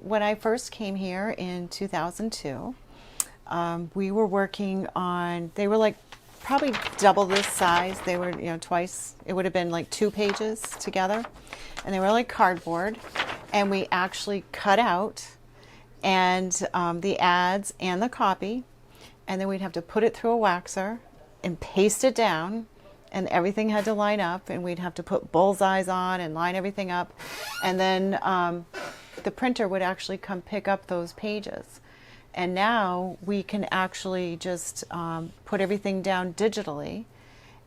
when I first came here in 2002, we were working on, they were like probably double this size. They were, twice, it would have been like 2 pages together. And they were like cardboard. And we actually cut out and the ads and the copy. And then we'd have to put it through a waxer and paste it down. And everything had to line up. And we'd have to put bullseyes on and line everything up. And then the printer would actually come pick up those pages. And now we can actually just put everything down digitally,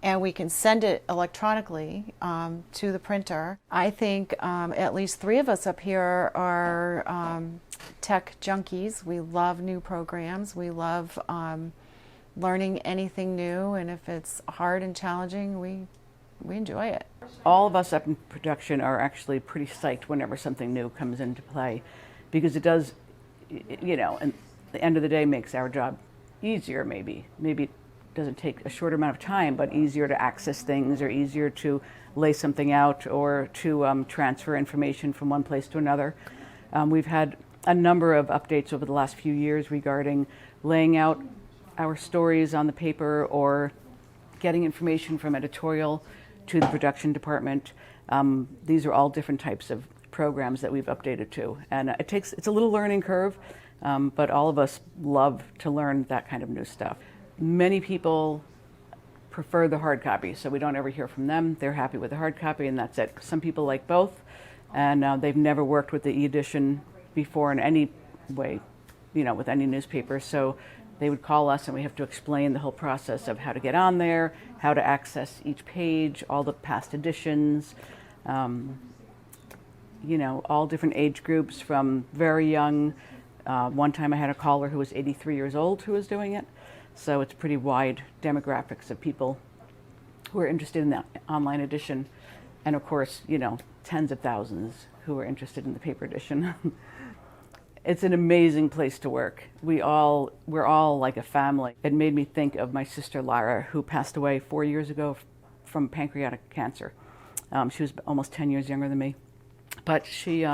and we can send it electronically to the printer. I think at least 3 of us up here are tech junkies. We love new programs. We love learning anything new, and if it's hard and challenging, we enjoy it. All of us up in production are actually pretty psyched whenever something new comes into play, because it does, and the end of the day makes our job easier. Maybe it doesn't take a shorter amount of time, but easier to access things, or easier to lay something out, or to transfer information from one place to another. We've had a number of updates over the last few years regarding laying out our stories on the paper, or getting information from editorial to the production department. These are all different types of programs that we've updated to, and it's a little learning curve. But all of us love to learn that kind of new stuff. Many people prefer the hard copy, so we don't ever hear from them. They're happy with the hard copy, and that's it. Some people like both, and they've never worked with the e-edition before in any way, with any newspaper. So they would call us, and we have to explain the whole process of how to get on there, how to access each page, all the past editions, all different age groups from very young. One time I had a caller who was 83 years old who was doing it. So it's pretty wide demographics of people who are interested in the online edition. And of course, tens of thousands who are interested in the paper edition. It's an amazing place to work. We're all like a family. It made me think of my sister Lara, who passed away 4 years ago from pancreatic cancer. She was almost 10 years younger than me. But she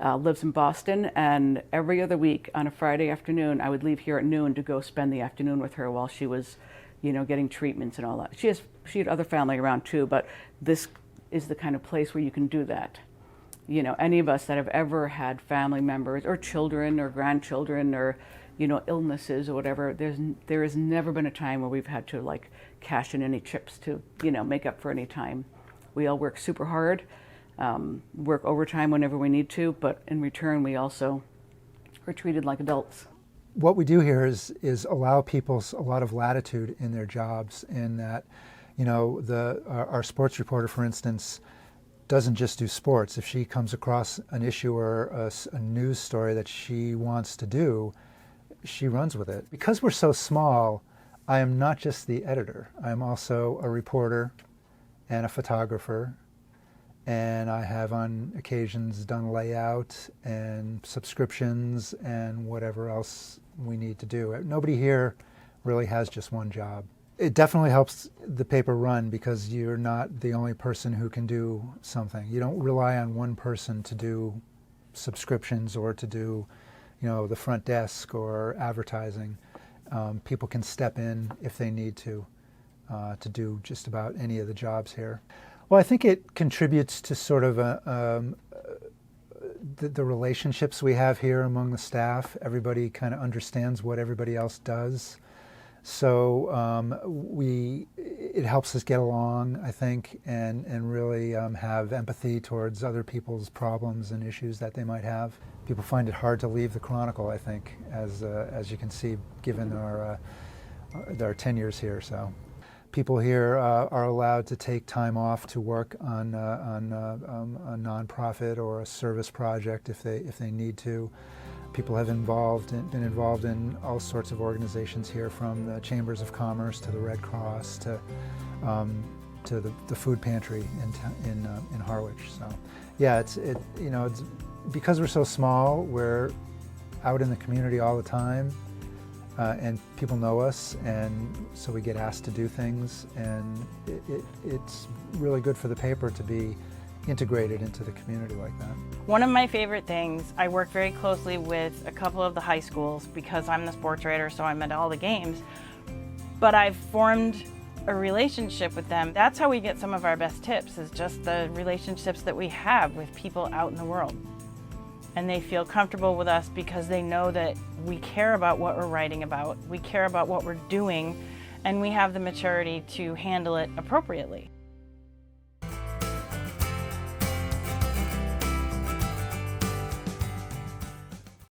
lives in Boston, and every other week on a Friday afternoon, I would leave here at noon to go spend the afternoon with her while she was, getting treatments and all that. She had other family around too, but this is the kind of place where you can do that. Any of us that have ever had family members or children or grandchildren or, illnesses or whatever, there has never been a time where we've had to cash in any chips to, make up for any time. We all work super hard. Work overtime whenever we need to, but in return we also are treated like adults. What we do here is allow people a lot of latitude in their jobs, in that, our sports reporter, for instance, doesn't just do sports. If she comes across an issue or a news story that she wants to do, she runs with it. Because we're so small, I am not just the editor. I'm also a reporter and a photographer. And I have on occasions done layout and subscriptions and whatever else we need to do. Nobody here really has just one job. It definitely helps the paper run because you're not the only person who can do something. You don't rely on one person to do subscriptions or to do, the front desk or advertising. People can step in if they need to do just about any of the jobs here. Well, I think it contributes to sort of the relationships we have here among the staff. Everybody kind of understands what everybody else does. So it helps us get along, I think, and really have empathy towards other people's problems and issues that they might have. People find it hard to leave the Chronicle, I think, as you can see, given our 10 years here. So people here are allowed to take time off to work on a nonprofit or a service project if they need to. People have been involved in all sorts of organizations here, from the Chambers of Commerce to the Red Cross to the food pantry in Harwich. So, yeah, it's because we're so small, we're out in the community all the time, and people know us, and so we get asked to do things, and it's really good for the paper to be integrated into the community like that. One of my favorite things, I work very closely with a couple of the high schools because I'm the sports writer, so I'm at all the games. But I've formed a relationship with them. That's how we get some of our best tips, is just the relationships that we have with people out in the world. And they feel comfortable with us because they know that we care about what we're writing about, we care about what we're doing, and we have the maturity to handle it appropriately.